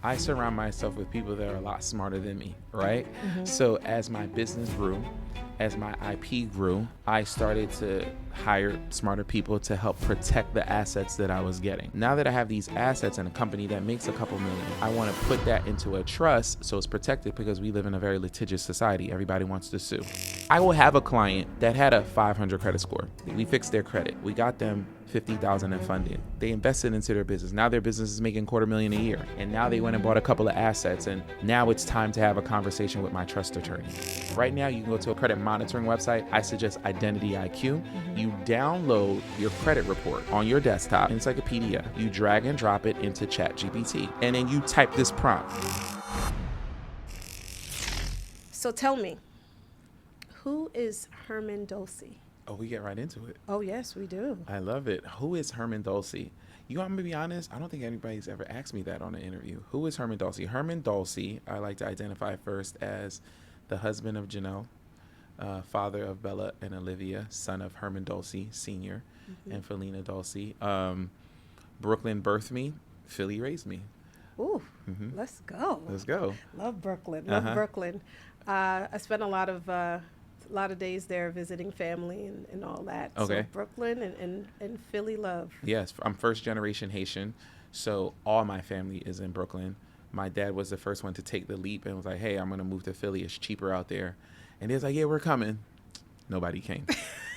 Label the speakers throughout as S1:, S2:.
S1: I surround myself with people that are a lot smarter than me, right? So as my business grew, as my IP grew, I started to hire smarter people to help protect the assets that I was getting. Now that I have these assets in a company that makes a couple million, I want to put that into a trust so it's protected, because we live in a very litigious society. Everybody wants to sue. I will have a client that had a 500 credit score. We fixed their credit. We got them $50,000 in funding. They invested into their business. Now their business is making $250,000 a year. And now they went and bought a couple of assets. And now it's time to have a conversation with my trust attorney. Right now, you can go to a credit monitoring website. I suggest Identity IQ. You download your credit report on your desktop, and it's like a PDF. You drag and drop it into ChatGPT, and then you type this prompt.
S2: So tell me, who is Herman Dolce?
S1: Oh, we get right into it.
S2: Oh, yes, we do.
S1: I love it. Who is Herman Dolce? You want me to be honest? I don't think anybody's ever asked me that on an interview. Who is Herman Dolce? Herman Dolce, I like to identify first as the husband of Janelle, father of Bella and Olivia, son of Herman Dolce Sr. And Felina Dolce. Brooklyn birthed me. Philly raised me.
S2: Ooh, let's go.
S1: Let's go.
S2: Love Brooklyn. Love Brooklyn. I spent a lot of days there visiting family and all that.
S1: Okay.
S2: So Brooklyn and Philly love.
S1: Yes, I'm first generation Haitian, so all my family is in Brooklyn. My dad was the first one to take the leap and was like, hey, I'm going to move to Philly. It's cheaper out there. And he was like, yeah, we're coming. Nobody came.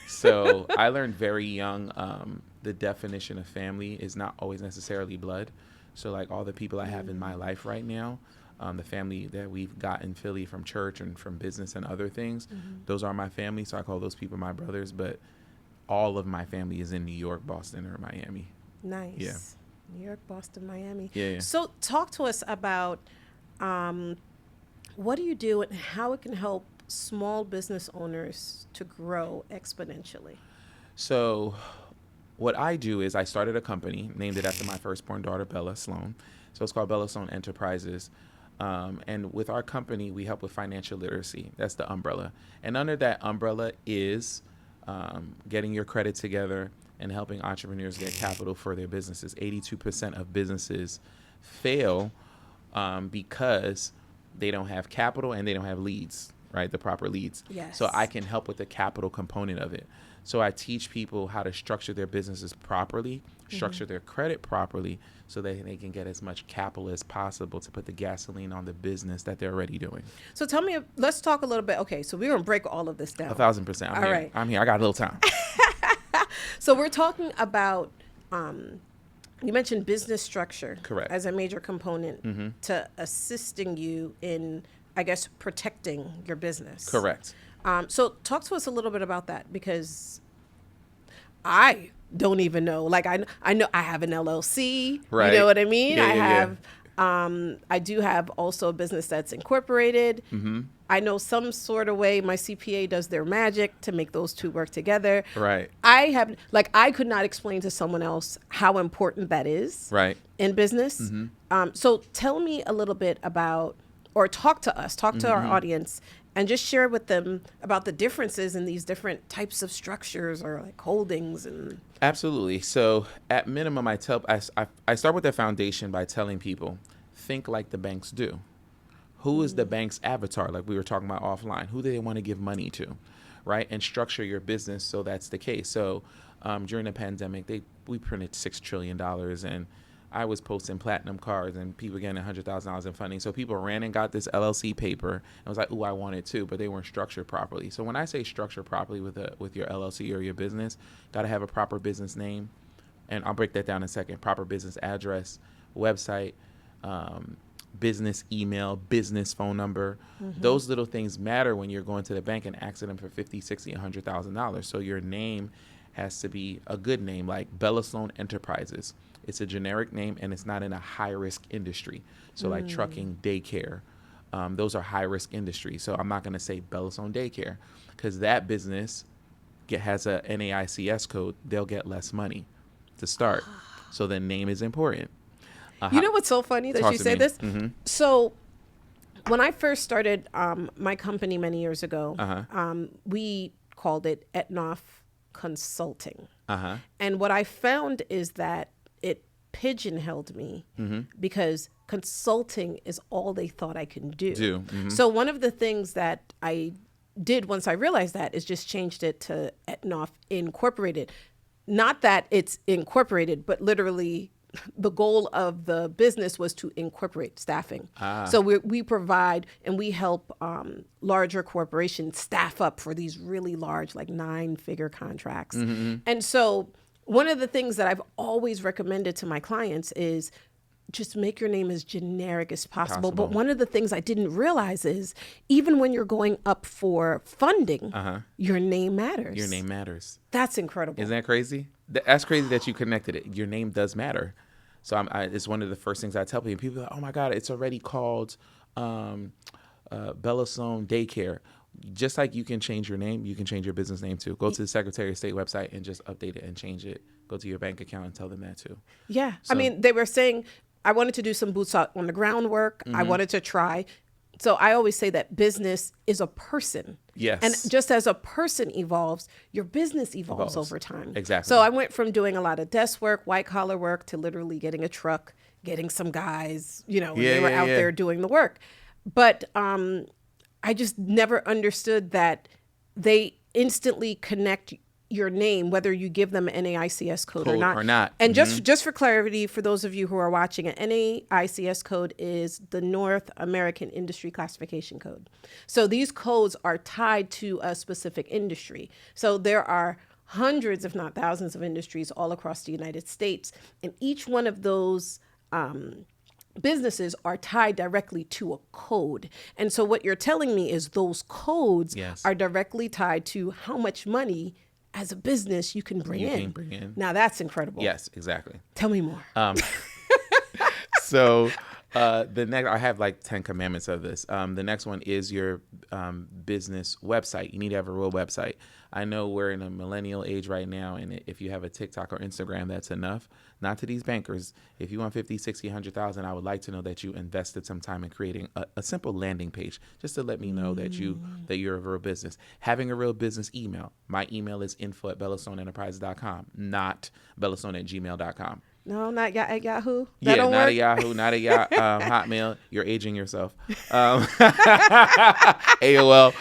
S1: So I learned very young, the definition of family is not always necessarily blood. So like all the people I have in my life right now, the family that we've got in Philly from church and from business and other things, those are my family. So I call those people my brothers. But all of my family is in New York, Boston, or Miami.
S2: Nice.
S1: Yeah.
S2: New York, Boston, Miami.
S1: Yeah.
S2: So talk to us about what do you do and how it can help small business owners to grow exponentially.
S1: So what I do is I started a company, named it after my firstborn daughter, Bella Sloan. So it's called Bella Sloan Enterprises. And with our company, we help with financial literacy. That's the umbrella. And under that umbrella is getting your credit together and helping entrepreneurs get capital for their businesses. 82% of businesses fail because they don't have capital and they don't have leads, right? The proper leads.
S2: Yes.
S1: So I can help with the capital component of it. So I teach people how to structure their businesses properly, structure their credit properly, so that they can get as much capital as possible to put the gasoline on the business that they're already doing.
S2: So tell me, let's talk a little bit. Okay, so we're going to break all of this down.
S1: 1,000%. I'm
S2: All
S1: here.
S2: right.
S1: I'm here. I got a little time.
S2: So we're talking about, you mentioned business structure.
S1: Correct.
S2: As a major component to assisting you in, I guess, protecting your business.
S1: Correct.
S2: So talk to us a little bit about that, because I don't even know. Like I know I have an LLC.
S1: Right.
S2: You know what I mean?
S1: Yeah.
S2: I do have also a business that's incorporated. I know some sort of way my CPA does their magic to make those two work together.
S1: Right.
S2: I could not explain to someone else how important that is.
S1: Right.
S2: In business. So tell me a little bit about, or talk to our audience, and just share with them about the differences in these different types of structures or like holdings and.
S1: Absolutely. So at minimum, I start with the foundation by telling people, think like the banks do. Who is the bank's avatar? Like we were talking about offline, who do they want to give money to, right? And structure your business so that's the case. So during the pandemic, we printed $6 trillion, and I was posting platinum cards and people getting $100,000 in funding. So people ran and got this LLC paper and was like, ooh, I want it too, but they weren't structured properly. So when I say structure properly with your LLC or your business, got to have a proper business name. And I'll break that down in a second. Proper business address, website, business email, business phone number. Those little things matter when you're going to the bank and asking them for $50,000, $60,000, $100,000. So your name has to be a good name, like Bella Sloan Enterprises. It's a generic name, and it's not in a high-risk industry. So like trucking, daycare, those are high-risk industries. So I'm not going to say Bella Sloan Daycare, because that business has a NAICS code. They'll get less money to start. So the name is important.
S2: You know what's so funny that you say this? So when I first started my company many years ago, we called it Etinoff Consulting. And what I found is that it pigeonholed me because consulting is all they thought I can do.
S1: Mm-hmm.
S2: So one of the things that I did once I realized that is just changed it to Etinoff Incorporated. Not that it's incorporated, but literally the goal of the business was to incorporate staffing. So we provide and we help larger corporations staff up for these really large, like 9-figure contracts. And so one of the things that I've always recommended to my clients is just make your name as generic as possible. But one of the things I didn't realize is even when you're going up for funding, your name matters.
S1: Your name matters.
S2: That's incredible.
S1: Isn't that crazy? That's crazy that you connected it. Your name does matter. So it's one of the first things I tell people. People are like, oh my God, it's already called Bella Sloan Daycare. Just like you can change your name, you can change your business name too. Go to the Secretary of State website and just update it and change it. Go to your bank account and tell them that too.
S2: Yeah.
S1: So,
S2: I mean, they were saying, I wanted to do some boots on the ground work. I wanted to try. So I always say that business is a person.
S1: Yes.
S2: And just as a person evolves, your business evolves over time.
S1: Exactly.
S2: So I went from doing a lot of desk work, white collar work, to literally getting a truck, getting some guys, they were out there doing the work. But I just never understood that they instantly connect your name, whether you give them an NAICS code or not. And just for clarity, for those of you who are watching, an NAICS code is the North American Industry Classification Code. So these codes are tied to a specific industry. So there are hundreds, if not thousands, of industries all across the United States. And each one of those businesses are tied directly to a code. And so what you're telling me is those codes are directly tied to how much money as a business you can bring in. Now that's incredible.
S1: Yes, exactly.
S2: Tell me more.
S1: So the next, I have like 10 commandments of this. The next one is your business website. You need to have a real website. I know we're in a millennial age right now, and if you have a TikTok or Instagram, that's enough. Not to these bankers. If you want 50, 60, 100,000, I would like to know that you invested some time in creating a simple landing page, just to let me know that you're a real business. Having a real business email. My email is info@bellasloanenterprises.com, not bellasloan@gmail.com.
S2: No, not at Yahoo.
S1: That don't work? At Yahoo, not at Hotmail. You're aging yourself. AOL.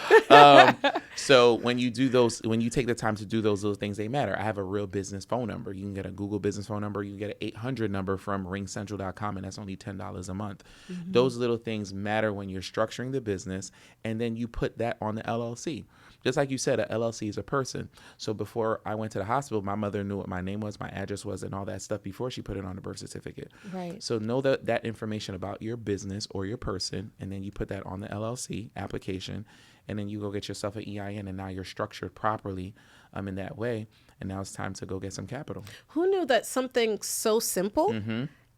S1: So when you do those, when you take the time to do those little things, they matter. I have a real business phone number. You can get a Google business phone number. You can get an 800 number from ringcentral.com, and that's only $10 a month. Those little things matter when you're structuring the business, and then you put that on the LLC. Just like you said, a LLC is a person. So before I went to the hospital, my mother knew what my name was, my address was, and all that stuff before she put it on the birth certificate.
S2: Right.
S1: So know that information about your business or your person, and then you put that on the LLC application, and then you go get yourself an EIN, and now you're structured properly in that way. And now it's time to go get some capital.
S2: Who knew that something so simple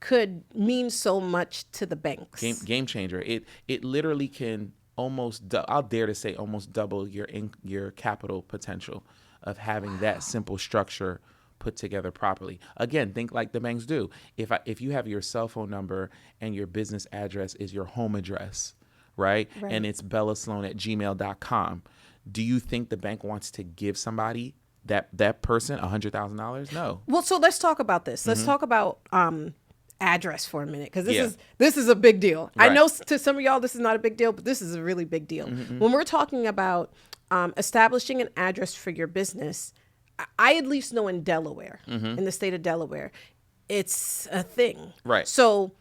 S2: could mean so much to the banks?
S1: Game changer. It literally can I'll dare to say almost double your capital potential of having that simple structure put together properly. Again, think like the banks do. If you have your cell phone number and your business address is your home address, right? And it's bellasloan@gmail.com. Do you think the bank wants to give somebody that person $100,000? No.
S2: Well, so let's talk about this. Let's talk about address for a minute, because this is a big deal. Right. I know to some of y'all this is not a big deal, but this is a really big deal. When we're talking about establishing an address for your business, I at least know in Delaware, in the state of Delaware, it's a thing.
S1: Right.
S2: So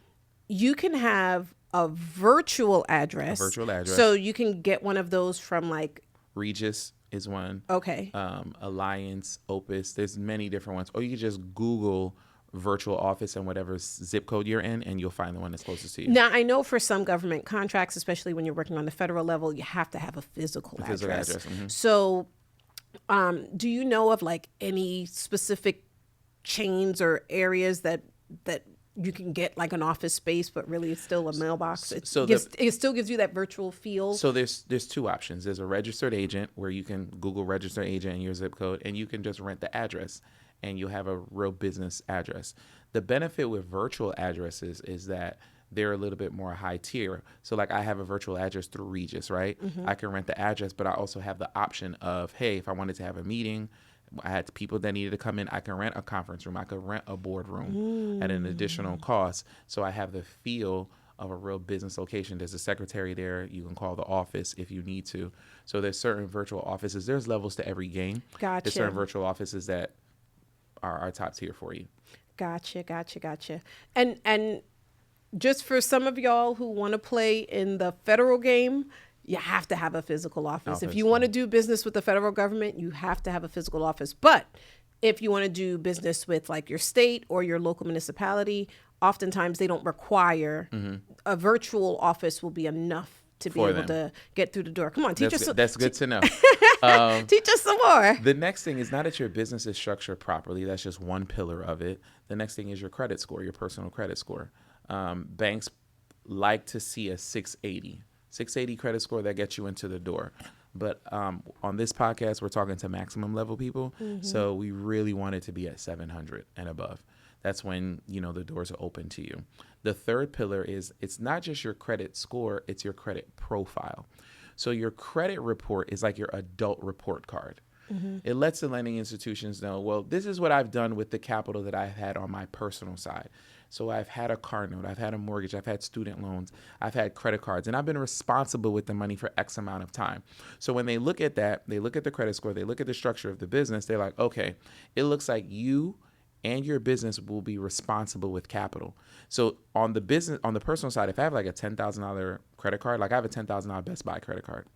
S2: you can have a virtual address. So you can get one of those from like
S1: Regis is one.
S2: Okay.
S1: Alliance, Opus. There's many different ones. Or you can just Google virtual office and whatever zip code you're in, and you'll find the one that's closest to you.
S2: Now, I know for some government contracts, especially when you're working on the federal level, you have to have a physical address. So do you know of like any specific chains or areas that you can get like an office space, but really it's still a mailbox? It still gives you that virtual feel.
S1: So there's two options. There's a registered agent where you can Google registered agent and your zip code, and you can just rent the address, and you'll have a real business address. The benefit with virtual addresses is that they're a little bit more high tier. So like I have a virtual address through Regis, right? I can rent the address, but I also have the option of, hey, if I wanted to have a meeting, I had people that needed to come in. I can rent a conference room. I could rent a boardroom at an additional cost. So I have the feel of a real business location. There's a secretary there. You can call the office if you need to. So there's certain virtual offices. There's levels to every game.
S2: Gotcha.
S1: There's certain virtual offices that are top tier for you.
S2: Gotcha. And just for some of y'all who want to play in the federal game, you have to have a physical office. If you want to do business with the federal government, you have to have a physical office. But if you want to do business with like your state or your local municipality, oftentimes they don't require a virtual office will be enough to be able to get through the door. Come on, teach us.
S1: That's good to know.
S2: Teach us some more.
S1: The next thing is not that your business is structured properly. That's just one pillar of it. The next thing is your credit score, your personal credit score. Banks like to see a 680 credit score that gets you into the door. But on this podcast, we're talking to maximum level people. So we really want it to be at 700 and above. That's when, the doors are open to you. The third pillar is it's not just your credit score, it's your credit profile. So your credit report is like your adult report card. It lets the lending institutions know, well, this is what I've done with the capital that I've had on my personal side. So I've had a car note, I've had a mortgage, I've had student loans, I've had credit cards, and I've been responsible with the money for X amount of time. So when they look at that, they look at the credit score, they look at the structure of the business, they're like, okay, it looks like you and your business will be responsible with capital. So on the personal side, if I have like a $10,000 credit card, like I have a $10,000 Best Buy credit card.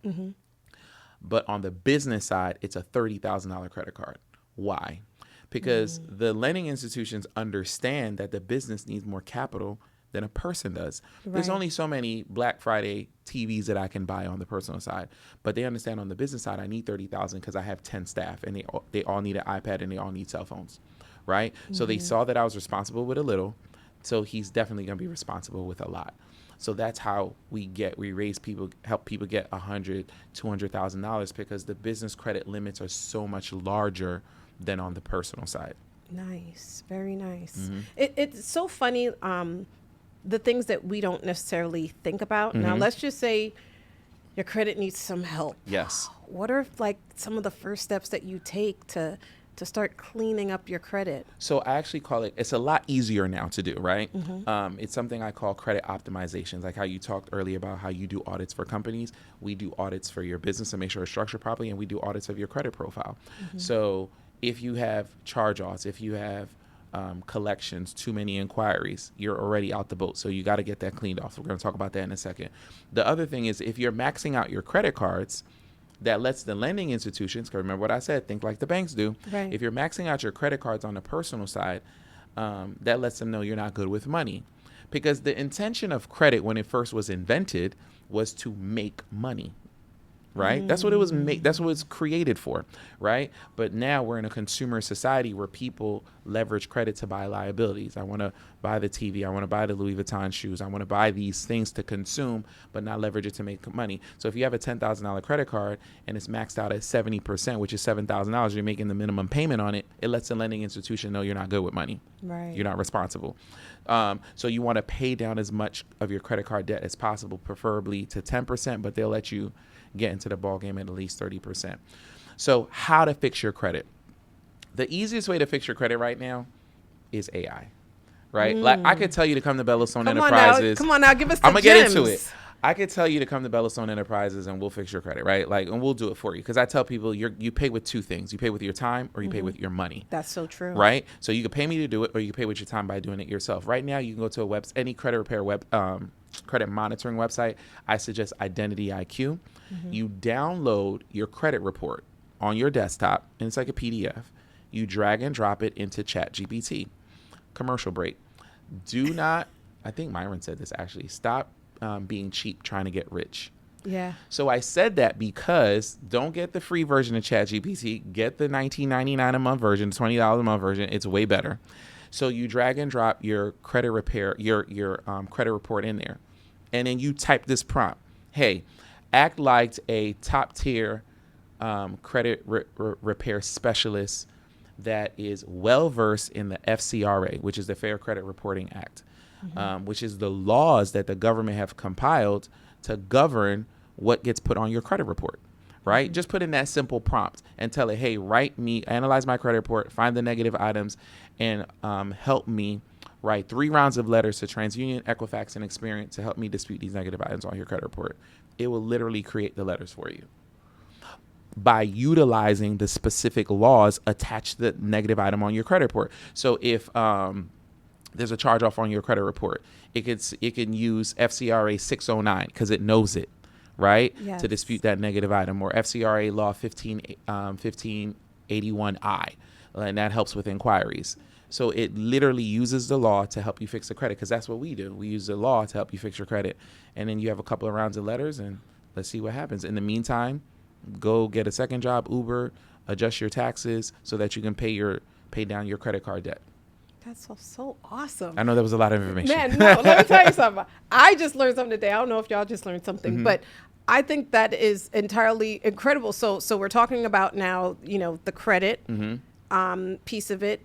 S1: But on the business side, it's a $30,000 credit card. Why? Because the lending institutions understand that the business needs more capital than a person does. Right. There's only so many Black Friday TVs that I can buy on the personal side, but they understand on the business side, I need 30,000 because I have 10 staff and they all need an iPad and they all need cell phones, right? So they saw that I was responsible with a little, so he's definitely going to be responsible with a lot. So that's how we help people get $100,000, $200,000 because the business credit limits are so much larger than on the personal side.
S2: Nice. Very nice. It's so funny, the things that we don't necessarily think about. Now, let's just say your credit needs some help.
S1: Yes.
S2: What are like some of the first steps that you take to start cleaning up your credit?
S1: So I actually call it's a lot easier now to do, right? It's something I call credit optimizations, like how you talked earlier about how you do audits for companies. We do audits for your business to make sure it's structured properly, and we do audits of your credit profile. So if you have charge-offs, if you have collections, too many inquiries, you're already out the boat. So you got to get that cleaned off. We're going to talk about that in a second. The other thing is if you're maxing out your credit cards, that lets the lending institutions, because remember what I said, think like the banks do.
S2: Right.
S1: If you're maxing out your credit cards on the personal side, that lets them know you're not good with money. Because the intention of credit when it first was invented was to make money. Right? That's what it was that's what it's created for, right? But now we're in a consumer society where people leverage credit to buy liabilities. I want to buy the TV, I want to buy the Louis Vuitton shoes, I want to buy these things to consume, but not leverage it to make money. So if you have a $10,000 credit card and it's maxed out at 70%, which is $7,000, you're making the minimum payment on it, it lets the lending institution know you're not good with money.
S2: Right.
S1: You're not responsible. So you want to pay down as much of your credit card debt as possible, preferably to 10%, but they'll let you get into the ballgame at least 30%. So how to fix your credit? The easiest way to fix your credit right now is AI, right? Like I could tell you to come to Bella Sloan Enterprises.
S2: Come on now, give us the
S1: I'm gonna
S2: gems.
S1: get into it. I could tell you to come to Bella Sloan Enterprises and we'll fix your credit, right? Like, and we'll do it for you. Because I tell people you pay with two things. You pay with your time or you pay with your money.
S2: That's so true.
S1: Right? So you can pay me to do it or you can pay with your time by doing it yourself. Right now, you can go to any credit repair credit monitoring website. I suggest Identity IQ. You download your credit report on your desktop, and it's like a PDF. You drag and drop it into ChatGPT. Commercial break. Do not, I think Myron said this actually, stop being cheap trying to get rich.
S2: Yeah.
S1: So I said that because don't get the free version of ChatGPT. Get the $19.99 a month version, $20 a month version. It's way better. So you drag and drop your credit repair, your credit report in there. And then you type this prompt. Hey, act like a top tier credit repair specialist that is well versed in the FCRA, which is the Fair Credit Reporting Act, which is the laws that the government have compiled to govern what gets put on your credit report, right? Just put in that simple prompt and tell it, hey, analyze my credit report, find the negative items, and help me write 3 rounds of letters to TransUnion, Equifax, and Experian to help me dispute these negative items on your credit report. It will literally create the letters for you by utilizing the specific laws attached to the negative item on your credit report. So if there's a charge off on your credit report, it can use FCRA 609 because it knows it, right?
S2: Yes.
S1: To dispute that negative item, or FCRA law 1581I, and that helps with inquiries. So it literally uses the law to help you fix the credit, because that's what we do. We use the law to help you fix your credit. And then you have a couple of rounds of letters, and let's see what happens. In the meantime, go get a second job, Uber, adjust your taxes so that you can pay down your credit card debt.
S2: That's so awesome.
S1: I know that was a lot of information.
S2: Man, no, let me tell you something. I just learned something today. I don't know if y'all just learned something, but I think that is entirely incredible. So we're talking about now, the credit piece of it.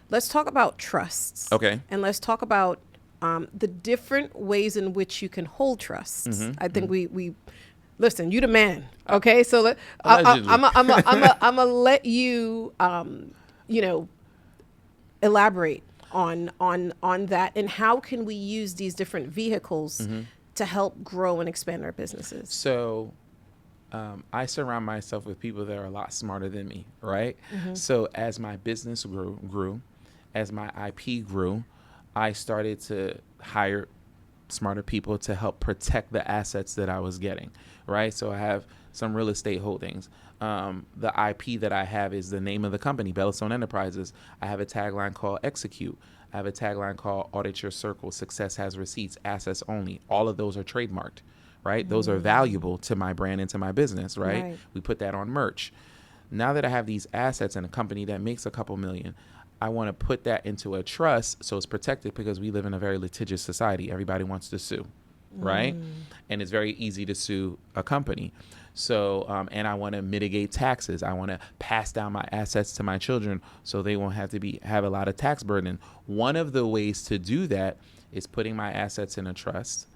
S2: Let's talk about trusts.
S1: Okay.
S2: And let's talk about the different ways in which you can hold trusts. I think we listen, you the man. Okay. So I'm gonna let you, elaborate on that, and how can we use these different vehicles to help grow and expand our businesses.
S1: So I surround myself with people that are a lot smarter than me, right? So as my business grew, as my IP grew, I started to hire smarter people to help protect the assets that I was getting, right? So I have some real estate holdings. The IP that I have is the name of the company, Bella Sloan Enterprises. I have a tagline called Execute. I have a tagline called Audit Your Circle, Success Has Receipts, Assets Only. All of those are trademarked, right? Those are valuable to my brand and to my business, right? We put that on merch. Now that I have these assets in a company that makes a couple million, I want to put that into a trust so it's protected, because we live in a very litigious society. Everybody wants to sue, right? And it's very easy to sue a company. So, and I want to mitigate taxes. I want to pass down my assets to my children so they won't have to have a lot of tax burden. One of the ways to do that is putting my assets in a trust,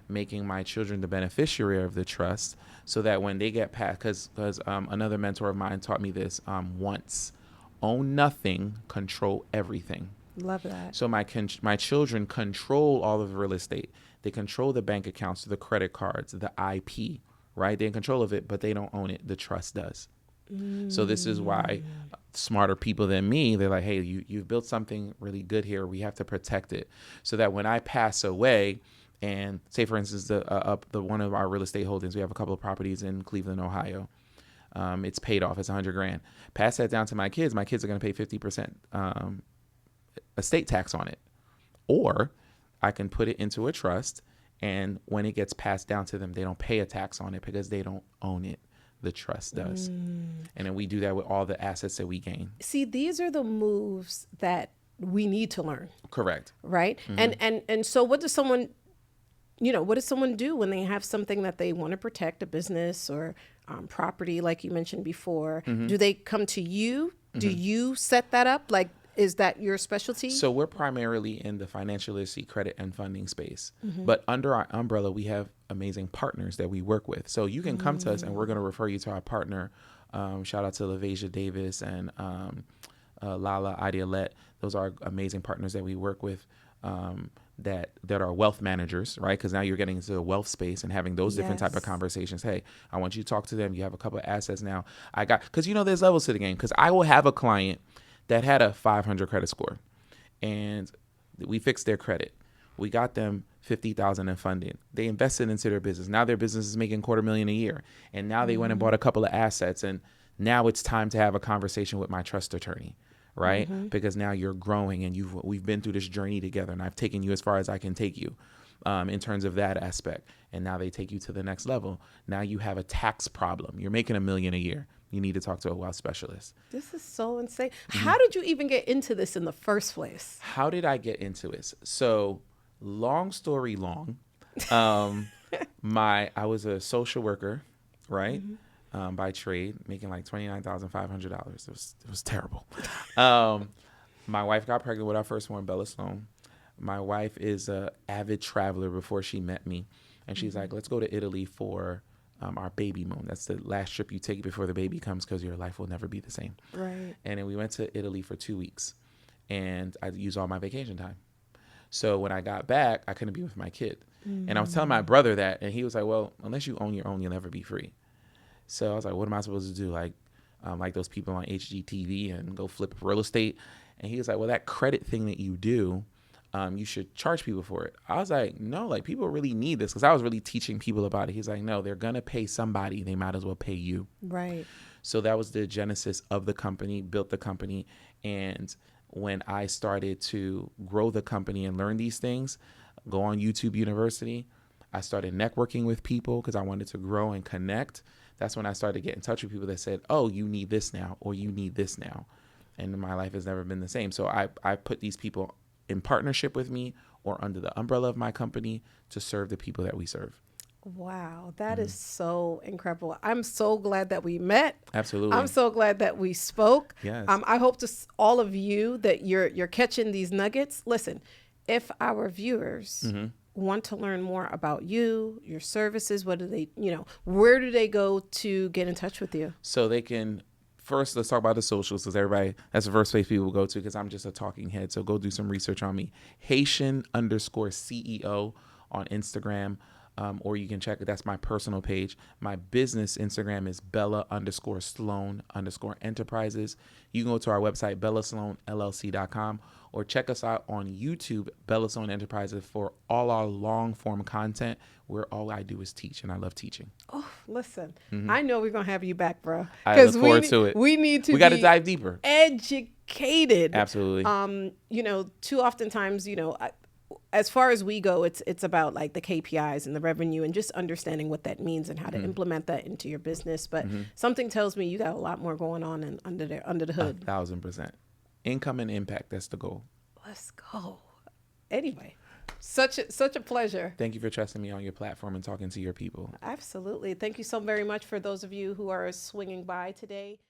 S1: making my children the beneficiary of the trust, so that when they get passed, because another mentor of mine taught me this once: own nothing, control everything.
S2: Love that.
S1: So my children control all of the real estate. They control the bank accounts, the credit cards, the IP, right? They're in control of it, but they don't own it. The trust does. So this is why smarter people than me, they're like, hey, you've built something really good here. We have to protect it, so that when I pass away, and say, for instance, the one of our real estate holdings, we have a couple of properties in Cleveland, Ohio. It's paid off. It's $100,000. Pass that down to my kids. My kids are going to pay 50% estate tax on it. Or I can put it into a trust, and when it gets passed down to them, they don't pay a tax on it because they don't own it. The trust does. And then we do that with all the assets that we gain.
S2: See, these are the moves that we need to learn.
S1: Correct.
S2: Right? And so what does someone do when they have something that they want to protect, a business or property, like you mentioned before? Do they come to you? Do you set that up? Like, is that your specialty?
S1: So we're primarily in the financial literacy, credit, and funding space. But under our umbrella, we have amazing partners that we work with. So you can come to us, and we're going to refer you to our partner. Shout out to LaVasia Davis and Lala Idealette. Those are amazing partners that we work with. That are wealth managers, right? Because now you're getting into the wealth space and having those different type of conversations. Hey, I want you to talk to them. You have a couple of assets now. Because there's levels to the game. Because I will have a client that had a 500 credit score, and we fixed their credit. We got them $50,000 in funding. They invested into their business. Now their business is making $250,000 a year, and now they went and bought a couple of assets. And now it's time to have a conversation with my trust attorney. Right? Because now you're growing, and we've been through this journey together, and I've taken you as far as I can take you in terms of that aspect. And now they take you to the next level. Now you have a tax problem. You're making $1 million a year. You need to talk to a wealth specialist.
S2: This is so insane. How did you even get into this in the first place?
S1: How did I get into it? So long story long, I was a social worker, right? By trade, making like $29,500. It was terrible. My wife got pregnant with our first one, Bella Sloan. My wife is an avid traveler before she met me. And she's like, let's go to Italy for our baby moon. That's the last trip you take before the baby comes, because your life will never be the same.
S2: Right.
S1: And then we went to Italy for 2 weeks, and I used all my vacation time. So when I got back, I couldn't be with my kid. And I was telling my brother that, and he was like, well, unless you own your own, you'll never be free. So I was like, what am I supposed to do? Like those people on HGTV and go flip real estate. And he was like, well, that credit thing that you do, you should charge people for it. I was like, no, like people really need this, because I was really teaching people about it. He's like, no, they're going to pay somebody. They might as well pay you.
S2: Right.
S1: So that was the genesis of the company, built the company. And when I started to grow the company and learn these things, go on YouTube University, I started networking with people because I wanted to grow and connect. That's when I started to get in touch with people that said, oh, you need this now, or you need this now. And my life has never been the same. So I put these people in partnership with me or under the umbrella of my company to serve the people that we serve.
S2: Wow, that is so incredible. I'm so glad that we met.
S1: Absolutely.
S2: I'm so glad that we spoke.
S1: Yes.
S2: I hope to all of you that you're catching these nuggets. Listen, if our viewers want to learn more about you, your services, what do they, where do they go to get in touch with you?
S1: So they can, first, let's talk about the socials, because everybody, that's the first place people go to, because I'm just a talking head. So go do some research on me. Haitian_CEO on Instagram. Or you can check it. That's my personal page. My business Instagram is Bella_Sloan_Enterprises. You can go to our website, bellasloanllc.com, or check us out on YouTube, Bella Sloan Enterprises, for all our long form content where all I do is teach, and I love teaching.
S2: Oh, listen, I know we're going to have you back, bro.
S1: I look forward to it.
S2: We need to
S1: We got to dive deeper.
S2: Educated.
S1: Absolutely.
S2: Too oftentimes, as far as we go, it's about like the KPIs and the revenue and just understanding what that means and how to implement that into your business. But something tells me you got a lot more going on and under the hood.
S1: 1,000%. Income and impact. That's the goal.
S2: Let's go. Anyway, such a pleasure.
S1: Thank you for trusting me on your platform and talking to your people.
S2: Absolutely. Thank you so very much for those of you who are swinging by today.